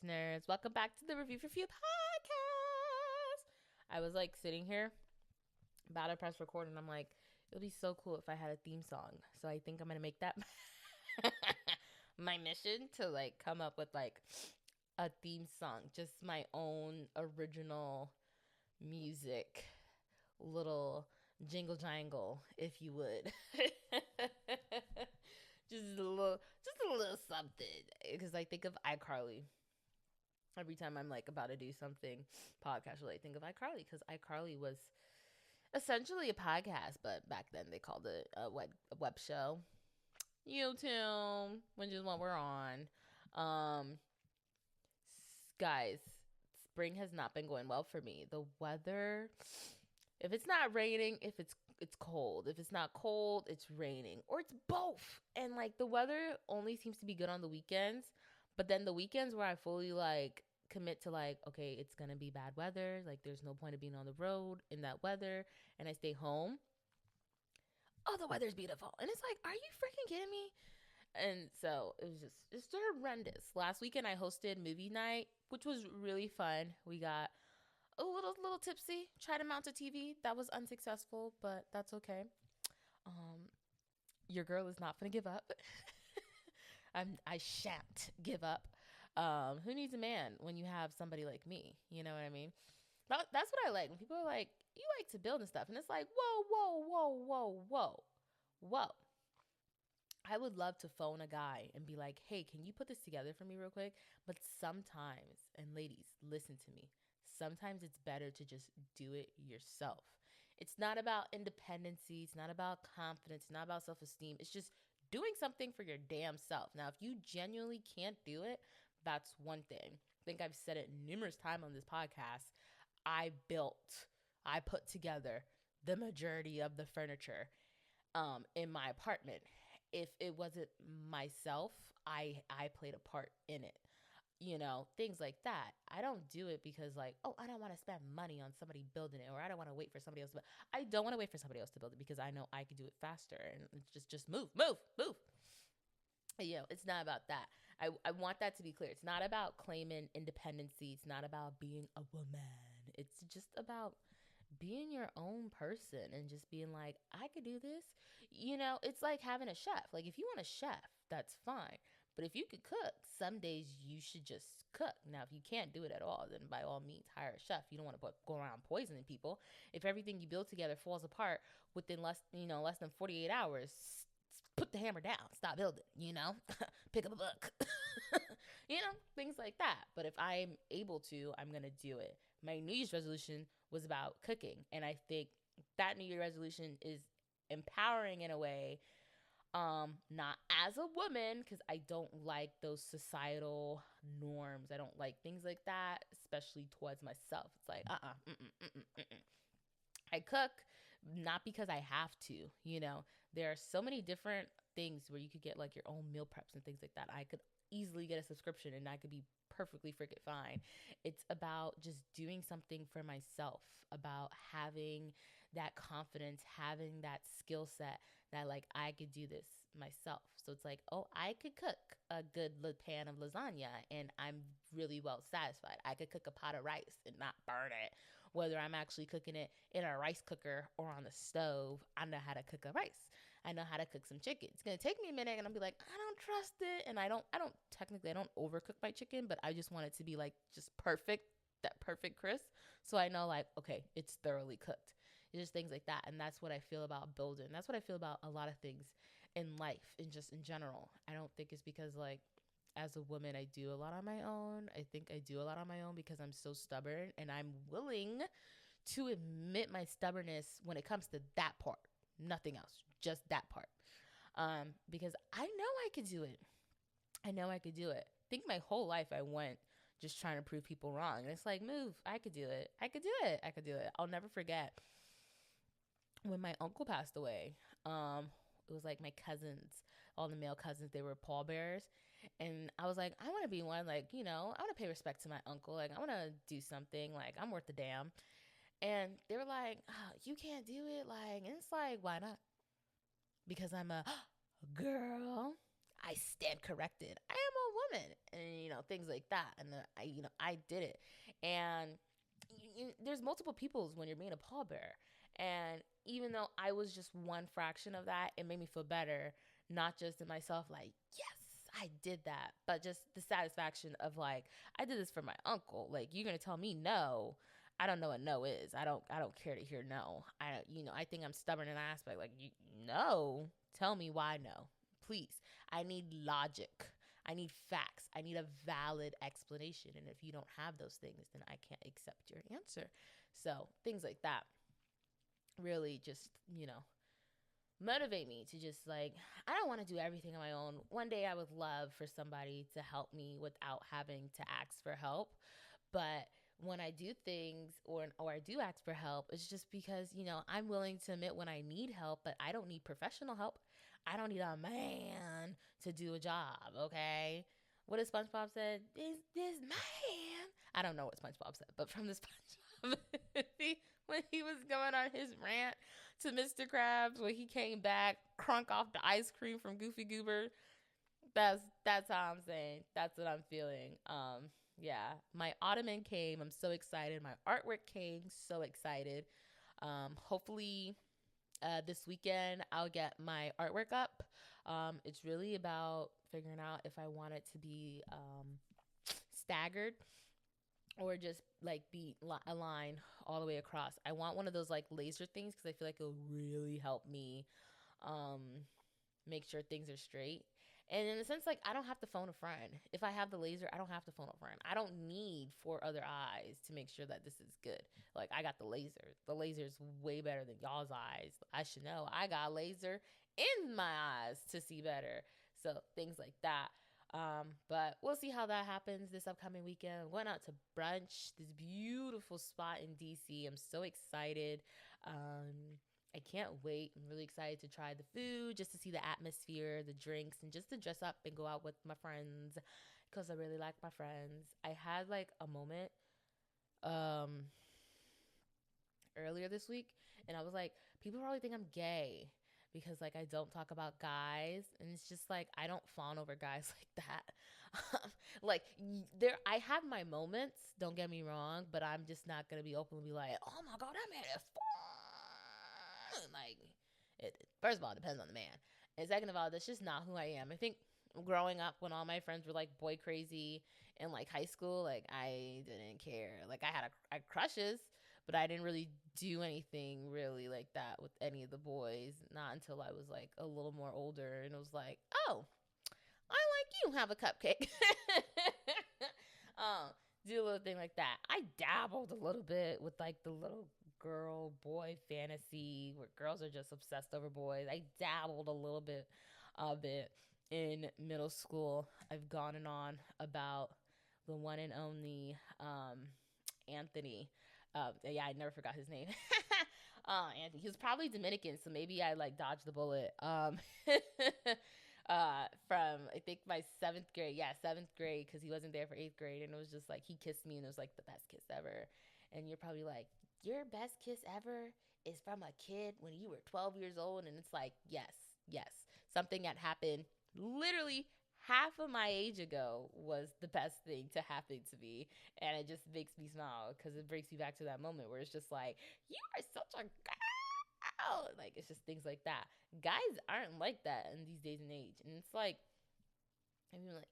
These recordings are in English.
listeners. Welcome back to the Review for Few podcast. I was like sitting here, about to press record, and I'm like, it would be so cool if I had a theme song. So I think I'm going to make that my mission to like come up with like a theme song, just my own original music, little jingle jangle, if you would. just a little something, because I think of iCarly every time I'm like about to do something podcast related. I think of iCarly, because iCarly was essentially a podcast, but back then they called it a web show. YouTube, which is what we're on. Um, guys, spring has not been going well for me. The weather, if it's not raining, if it's cold. If it's not cold, it's raining, or it's both. And like the weather only seems to be good on the weekends, but then the weekends where I fully like commit to like, okay, it's gonna be bad weather, like there's no point of being on the road in that weather, and I stay home. Oh, the weather's beautiful, and it's like, are you freaking kidding me? And so it's horrendous. Last weekend I hosted movie night, which was really fun. We got a little tipsy, tried to mount a TV. That was unsuccessful, but that's okay. Um, your girl is not gonna give up. I shan't give up. Who needs a man when you have somebody like me? You know what I mean? That's what I like. When people are like, you like to build and stuff. And it's like, whoa. I would love to phone a guy and be like, hey, can you put this together for me real quick? But sometimes, and ladies, listen to me, sometimes it's better to just do it yourself. It's not about independency. It's not about confidence. It's not about self-esteem. It's just doing something for your damn self. Now, if you genuinely can't do it, that's one thing. I think I've said it numerous times on this podcast. I put together the majority of the furniture in my apartment. If it wasn't myself, I played a part in it. You know, things like that. I don't do it because like, oh, I don't want to spend money on somebody building it, or I don't want to wait for somebody else to build. I don't want to wait for somebody else to build it because I know I could do it faster, and it's just move. You know, it's not about that. I want that to be clear. It's not about claiming independency. It's not about being a woman. It's just about being your own person and just being like, I could do this. You know, it's like having a chef. Like if you want a chef, that's fine. But if you could cook, some days you should just cook. Now, if you can't do it at all, then by all means, hire a chef. You don't want to go around poisoning people. If everything you build together falls apart within less than 48 hours, put the hammer down. Stop building, pick up a book, things like that. But if I'm able to, I'm going to do it. My New Year's resolution was about cooking. And I think that New Year resolution is empowering in a way, not as a woman, because I don't like those societal norms. I don't like things like that, especially towards myself. It's like, I cook not because I have to, There are so many different things where you could get like your own meal preps and things like that. I could easily get a subscription and I could be perfectly freaking fine. It's about just doing something for myself, about having that confidence, having that skill set that like I could do this myself. So it's like, oh, I could cook a good pan of lasagna and I'm really well satisfied. I could cook a pot of rice and not burn it. Whether I'm actually cooking it in a rice cooker or on the stove, I know how to cook a rice. I know how to cook some chicken. It's going to take me a minute and I'll be like, I don't trust it. And I don't overcook my chicken, but I just want it to be like just perfect, that perfect crisp. So I know like, okay, it's thoroughly cooked. It's just things like that. And that's what I feel about building. That's what I feel about a lot of things in life and just in general. I don't think it's because like as a woman, I do a lot on my own. I think I do a lot on my own because I'm so stubborn and I'm willing to admit my stubbornness when it comes to that part. Nothing else, just that part. Because I know I could do it. I know I could do it. I think my whole life I went just trying to prove people wrong. And it's like, move, I could do it. I could do it. I could do it. I'll never forget when my uncle passed away. It was like my cousins, all the male cousins, they were pallbearers. And I was like, I want to be one, like, I want to pay respect to my uncle. Like, I want to do something. Like, I'm worth the damn. And they were like, oh, you can't do it. Like, and it's like, why not? Because I'm a girl. I stand corrected. I am a woman, and things like that. And I did it. And there's multiple peoples when you're being a pallbearer. And even though I was just one fraction of that, it made me feel better, not just in myself, like, yes, I did that, but just the satisfaction of like, I did this for my uncle. Like, you're gonna tell me no. I don't know what no is. I don't care to hear no. I think I'm stubborn in that aspect. Like, no, tell me why no, please. I need logic. I need facts. I need a valid explanation. And if you don't have those things, then I can't accept your answer. So things like that really just, motivate me to just like, I don't want to do everything on my own. One day I would love for somebody to help me without having to ask for help. But when I do things or I do ask for help, it's just because, I'm willing to admit when I need help, but I don't need professional help. I don't need a man to do a job, okay? What did SpongeBob said? This man. I don't know what SpongeBob said, but from the SpongeBob, when he was going on his rant to Mr. Krabs, when he came back, crunk off the ice cream from Goofy Goober, that's how I'm saying. That's what I'm feeling. Yeah, my ottoman came. I'm so excited. My artwork came. So excited. Hopefully, this weekend I'll get my artwork up. It's really about figuring out if I want it to be staggered or just like be a line all the way across. I want one of those like laser things because I feel like it'll really help me make sure things are straight. And in a sense, like, I don't have to phone a friend. If I have the laser, I don't have to phone a friend. I don't need 4 other eyes to make sure that this is good. Like, I got the laser. The laser is way better than y'all's eyes. I should know. I got a laser in my eyes to see better. So things like that. But we'll see how that happens this upcoming weekend. I'm going out to brunch, this beautiful spot in DC. I'm so excited. I can't wait. I'm really excited to try the food, just to see the atmosphere, the drinks, and just to dress up and go out with my friends because I really like my friends. I had like a moment earlier this week, and I was like, people probably think I'm gay because like I don't talk about guys, and it's just like I don't fawn over guys like that. Like I have my moments, don't get me wrong, but I'm just not gonna be openly like, oh my god, that man is fun. Like, first of all, it depends on the man, and second of all, that's just not who I am. I think growing up, when all my friends were like boy crazy in like high school, like I didn't care. Like I had crushes, but I didn't really do anything really like that with any of the boys. Not until I was like a little more older, and it was like, oh, I like you, have a cupcake. Do a little thing like that. I dabbled a little bit with like the little girl boy fantasy where girls are just obsessed over boys. I dabbled a little bit of it in middle school. I've gone on about the one and only Anthony. Yeah, I never forgot his name. Anthony. He was probably Dominican, so maybe I like dodged the bullet. From I think my 7th grade. Yeah, 7th grade, because he wasn't there for 8th grade, and it was just like he kissed me, and it was like the best kiss ever. And you're probably like, your best kiss ever is from a kid when you were 12 years old, and it's like, yes, something that happened literally half of my age ago was the best thing to happen to me, and it just makes me smile because it brings me back to that moment where it's just like, you are such a girl. Like, it's just things like that. Guys aren't like that in these days and age, and it's like, I mean, like,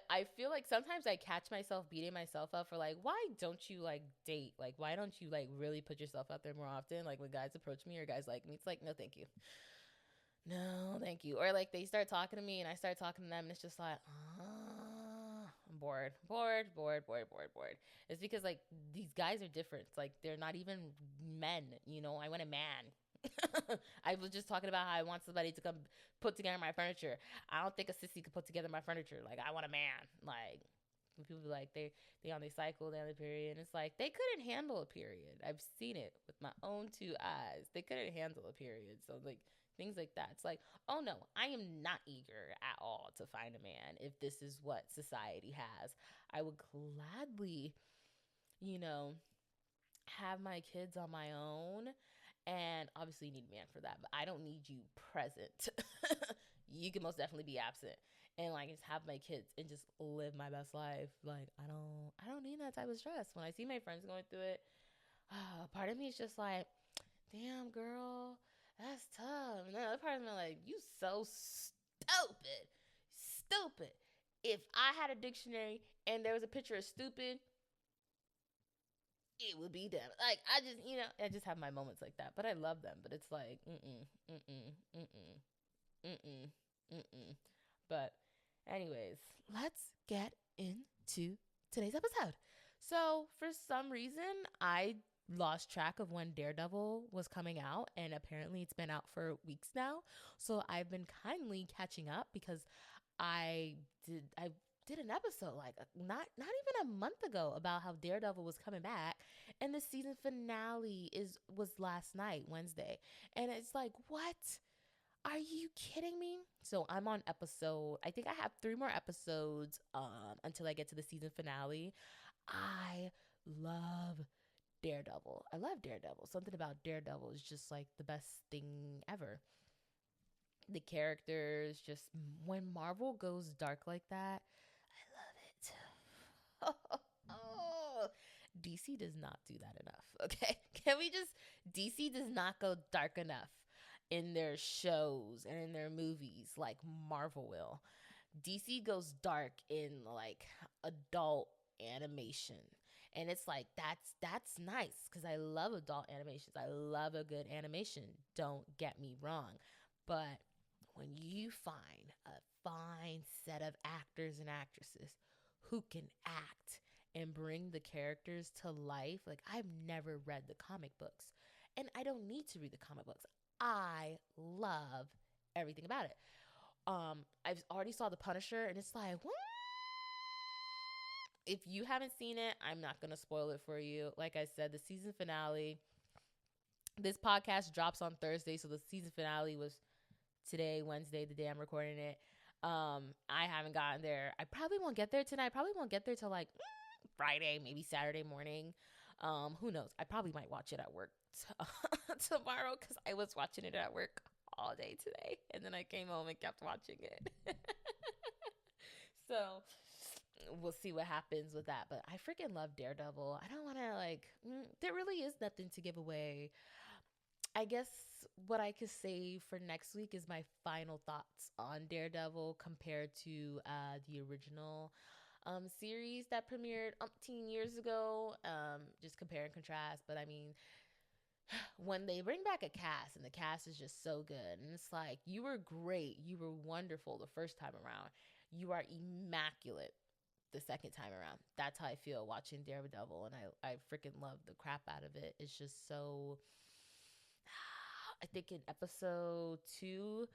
I feel like sometimes I catch myself beating myself up for like, why don't you like date? Like, why don't you like really put yourself out there more often? Like when guys approach me or guys like me, it's like, no, thank you. No, thank you. Or like they start talking to me and I start talking to them and it's just like, I'm bored. It's because like these guys are different. It's like they're not even men, I want a man. I was just talking about how I want somebody to come put together my furniture. I don't think a sissy could put together my furniture. Like, I want a man. Like, when people be like, they on their cycle, they on their period. And it's like, they couldn't handle a period. I've seen it with my own 2 eyes. They couldn't handle a period. So, like, things like that. It's like, oh no, I am not eager at all to find a man if this is what society has. I would gladly, have my kids on my own. And obviously you need a man for that, but I don't need you present. You can most definitely be absent. and like just have my kids and just live my best life. Like I don't need that type of stress. When I see my friends going through it, part of me is just like, damn girl, that's tough. And the other part of me like, you so stupid. Stupid. If I had a dictionary and there was a picture of stupid, it would be them. Like I just, I just have my moments like that. But I love them. But it's like, mm-mm, mm-mm. But anyways, let's get into today's episode. So for some reason, I lost track of when Daredevil was coming out, and apparently it's been out for weeks now. So I've been kindly catching up because I did an episode like not even a month ago about how Daredevil was coming back, and the season finale was last night, Wednesday. And it's like, what? Are you kidding me? So I'm on episode, I think I have 3 more episodes until I get to the season finale. I love Daredevil. I love Daredevil. Something about Daredevil is just like the best thing ever. The characters, just when Marvel goes dark like that, I love it. Oh, DC does not do that enough. Okay, can we just? DC does not go dark enough in their shows and in their movies like Marvel will. DC goes dark in like adult animation. And it's like that's nice because I love adult animations. I love a good animation. Don't get me wrong. But when you find a fine set of actors and actresses who can act and bring the characters to life, like I've never read the comic books and I don't need to read the comic books. I love everything about it. I've already saw The Punisher, and it's like, what? If you haven't seen it, I'm not gonna spoil it for you. Like I said, the season finale. This podcast drops on Thursday, so the season finale was today, Wednesday, the day I'm recording it. I haven't gotten there. I probably won't get there tonight. I probably won't get there till like Friday, maybe Saturday morning. Who knows? I probably might watch it at work tomorrow because I was watching it at work all day today, and then I came home and kept watching it. So we'll see what happens with that. But I freaking love Daredevil. I don't want to there really is nothing to give away. I guess what I could say for next week is my final thoughts on Daredevil compared to the original series that premiered umpteen years ago. Just compare and contrast. But I mean, when they bring back a cast and the cast is just so good, and it's like, you were great, you were wonderful the first time around, you are immaculate the second time around. That's how I feel watching Daredevil, and I freaking love the crap out of it. It's just so, I think in episode 2,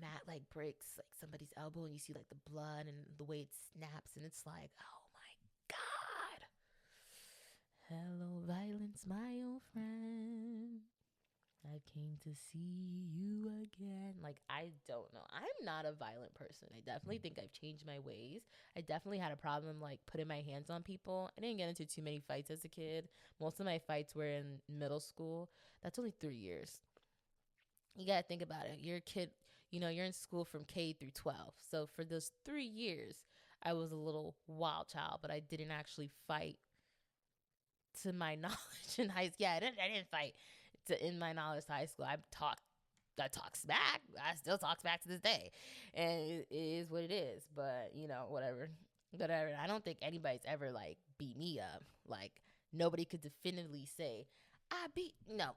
Matt like breaks like somebody's elbow and you see like the blood and the way it snaps, and it's like, oh my god. Hello, violence, my old friend. I came to see you again. Like, I don't know. I'm not a violent person. I definitely think I've changed my ways. I definitely had a problem, like, putting my hands on people. I didn't get into too many fights as a kid. Most of my fights were in middle school. That's only 3 years. You got to think about it. You're a kid, you're in school from K through 12. So for those 3 years, I was a little wild child, but I didn't actually fight to my knowledge in high school. Yeah, I didn't fight in my knowledge high school. I talk smack. I still talk smack to this day, and it is what it is. But whatever. I don't think anybody's ever like beat me up. Like, nobody could definitively say I beat. No.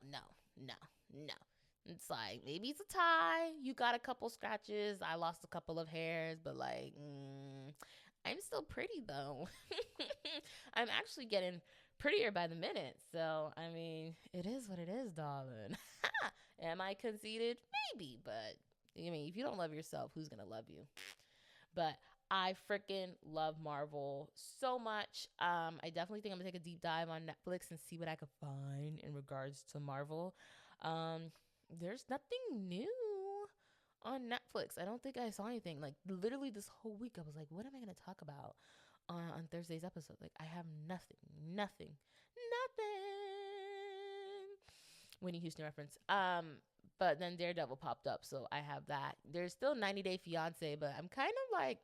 It's like, maybe it's a tie. You got a couple scratches. I lost a couple of hairs, but like, I'm still pretty though. I'm actually getting prettier by the minute. So, I mean, it is what it is, darling. Am I conceited? Maybe, but I mean, if you don't love yourself, who's going to love you? But I freaking love Marvel so much. I definitely think I'm going to take a deep dive on Netflix and see what I could find in regards to Marvel. There's nothing new on Netflix. I don't think I saw anything. Like, literally this whole week, I was like, what am I going to talk about on Thursday's episode? Like, I have nothing. Whitney Houston reference. But then Daredevil popped up, so I have that. There's still 90 Day Fiance, but I'm kind of like,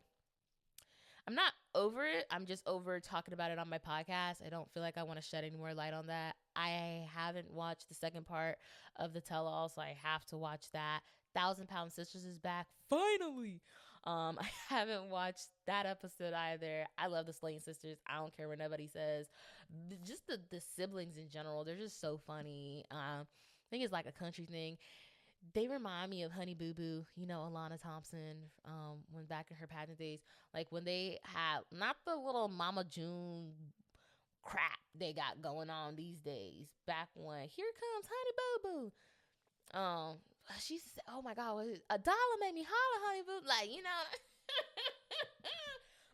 I'm not over it. I'm just over talking about it on my podcast. I don't feel like I want to shed any more light on that. I haven't watched the second part of the tell all, so I have to watch that. Thousand Pound Sisters is back. Finally. I haven't watched that episode either. I love the Slaying Sisters. I don't care what nobody says. Just the siblings in general, they're just so funny. I think it's like a country thing. They remind me of Honey Boo Boo, you know, Alana Thompson, when back in her pageant days, like when they had not the little Mama June crap they got going on these days. Back when Here Comes Honey Boo Boo, she said, "Oh my God, a dollar made me holler, Honey Boo," like, you know.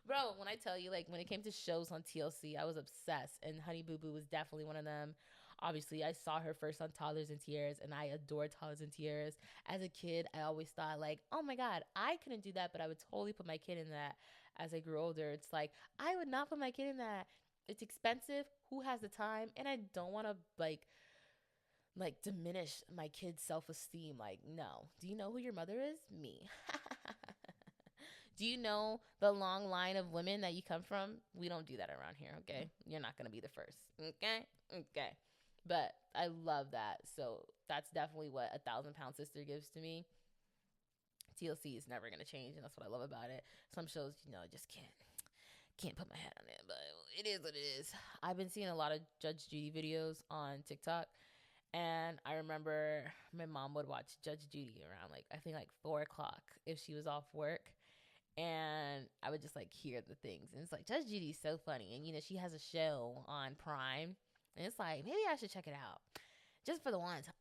Bro, when I tell you, like, when it came to shows on TLC, I was obsessed, and Honey Boo Boo was definitely one of them. Obviously, I saw her first on Toddlers and Tiaras, and I adored Toddlers and Tiaras. As a kid, I always thought, like, oh my God, I couldn't do that, but I would totally put my kid in that. As I grew older, it's like, I would not put my kid in that. It's expensive. Who has the time? And I don't want to, like diminish my kid's self-esteem. Like, no. Do you know who your mother is? Me. Do you know the long line of women that you come from? We don't do that around here, okay? You're not going to be the first, okay? Okay. But I love that. So that's definitely what a 1,000 Pound Sister gives to me. TLC is never going to change, and that's what I love about it. Some shows, you know, I just can't put my head on it, but it is what it is. I've been seeing a lot of Judge Judy videos on TikTok, and I remember my mom would watch Judge Judy around, like, I think like 4 o'clock if she was off work. And I would just like hear the things. And it's like, Judge Judy's so funny. And, you know, she has a show on Prime. And it's like, maybe I should check it out. Just for the one time.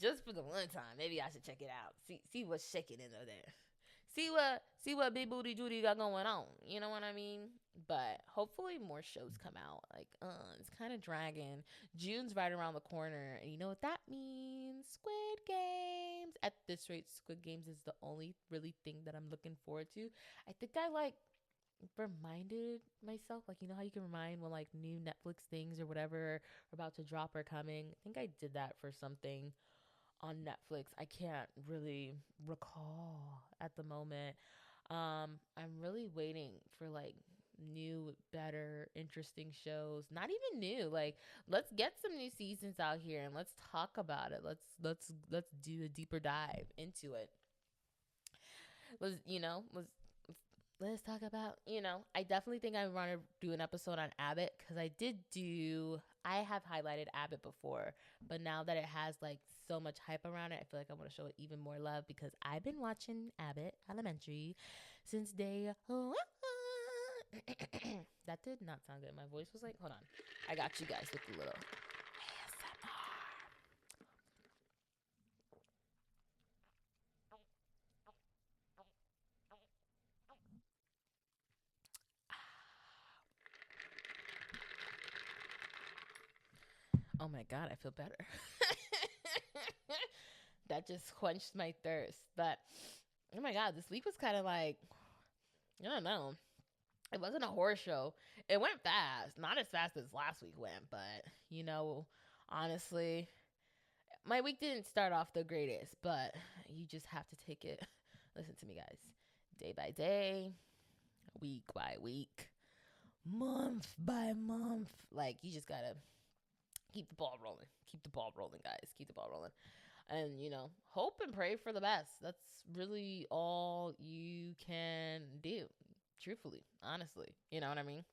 Just for the one time. Maybe I should check it out. See what's shaking in there. See what Big Booty Judy got going on. You know what I mean? But hopefully more shows come out. Like, it's kind of dragging. June's right around the corner, and you know what that means? Squid Games. At this rate, Squid Games is the only really thing that I'm looking forward to. I think I like reminded myself, like, you know how you can remind when like new Netflix things or whatever are about to drop or coming. I think I did that for something on Netflix. I can't really recall at the moment. I'm really waiting for like new, better, interesting shows. Not even new. Like, let's get some new seasons out here and let's talk about it. Let's do a deeper dive into it. Let's talk about, I definitely think I want to do an episode on Abbott, because I have highlighted Abbott before, but now that it has like so much hype around it, I feel like I want to show it even more love, because I've been watching Abbott Elementary since day that did not sound good. My voice was like, hold on. I got you guys with a little ASMR. Oh my God, I feel better. That just quenched my thirst. But oh my God, this week was kind of like, I don't know. It wasn't a horror show. It went fast. Not as fast as last week went, but honestly, my week didn't start off the greatest, but you just have to take it. Listen to me, guys. Day by day, week by week, month by month. Like, you just gotta keep the ball rolling. Keep the ball rolling, guys. Keep the ball rolling. And, hope and pray for the best. That's really all you can do. Truthfully, honestly. You know what I mean?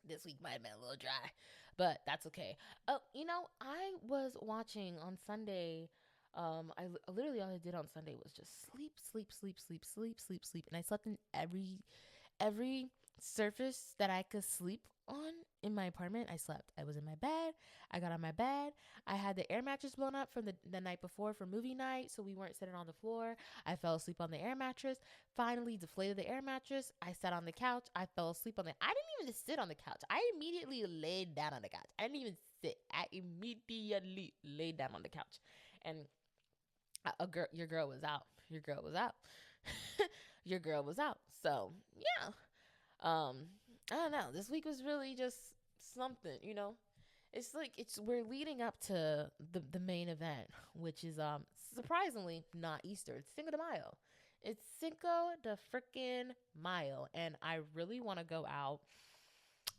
This week might have been a little dry, but that's okay. Oh, I was watching on Sunday. I literally all I did on Sunday was just sleep. And I slept in every surface that I could sleep on in my apartment. I slept. I was in my bed. I got on my bed. I had the air mattress blown up from the night before for movie night, so we weren't sitting on the floor. I fell asleep on the air mattress. Finally deflated the air mattress. I sat on the couch. I fell asleep on I didn't even sit on the couch. I immediately laid down on the couch. I didn't even sit. I immediately laid down on the couch. And your girl was out. Your girl was out. Your girl was out. So, yeah. I don't know. This week was really just something, you know. It's like we're leading up to the main event, which is surprisingly not Easter. It's Cinco de Mayo. It's Cinco de freaking Mayo, and I really want to go out.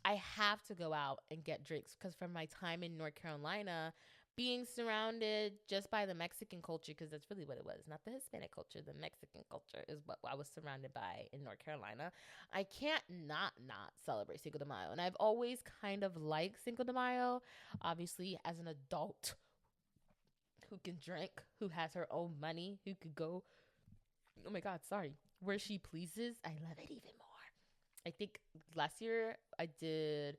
I have to go out and get drinks because from my time in North Carolina, being surrounded just by the Mexican culture, because that's really what it was, not the Hispanic culture, the Mexican culture is what I was surrounded by in North Carolina. I can't not celebrate Cinco de Mayo, and I've always kind of liked Cinco de Mayo. Obviously, as an adult who can drink, who has her own money, who could go, oh my God, sorry, where she pleases, I love it even more. I think last year I did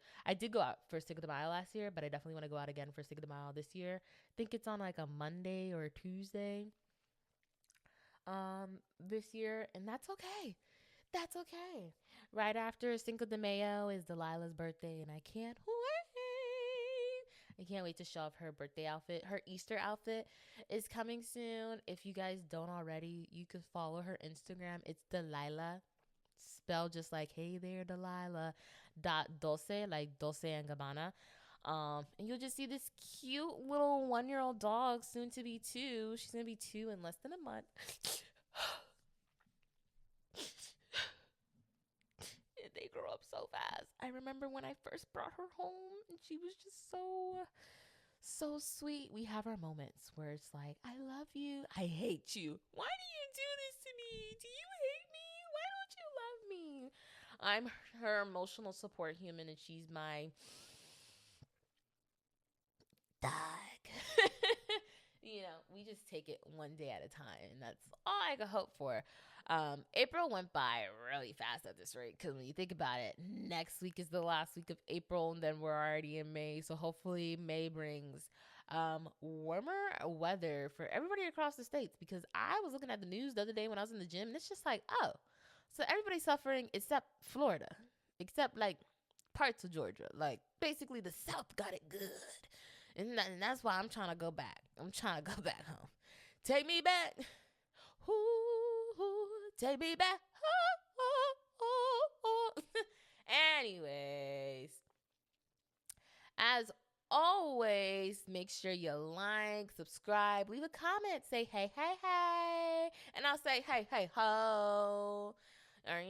go out for Cinco de Mayo last year, but I definitely want to go out again for Cinco de Mayo this year. I think it's on like a Monday or a Tuesday this year, and that's okay. That's okay. Right after Cinco de Mayo is Delilah's birthday, and I can't wait. I can't wait to show off her birthday outfit. Her Easter outfit is coming soon. If you guys don't already, you could follow her Instagram. It's Delilah, spelled just like hey there Delilah dot Dulce, like Dulce and Gabbana. And you'll just see this cute little 1-year-old dog, soon to be 2. She's gonna be 2 in less than a month. They grow up so fast. I remember when I first brought her home and she was just so sweet. We have our moments where it's like, I love you, I hate you. Why do you do this to me? Do you hate me? Why don't you love me? I'm her emotional support human, and she's my dog. We just take it one day at a time, and that's all I could hope for. April went by really fast at this rate, because when you think about it, next week is the last week of April, and then we're already in May. So hopefully May brings warmer weather for everybody across the states, because I was looking at the news the other day when I was in the gym, and it's just like, oh, so everybody's suffering except Florida, except like parts of Georgia. Like basically the South got it good. And that's why I'm trying to go back. I'm trying to go back home. Take me back. Ooh, take me back. Anyways, as always, make sure you like, subscribe, leave a comment, say hey, hey, hey. And I'll say hey, hey, ho. Or,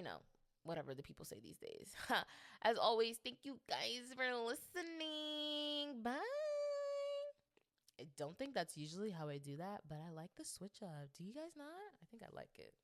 whatever the people say these days. As always, thank you guys for listening. Bye. I don't think that's usually how I do that, but I like the switch up. Do you guys not? I think I like it.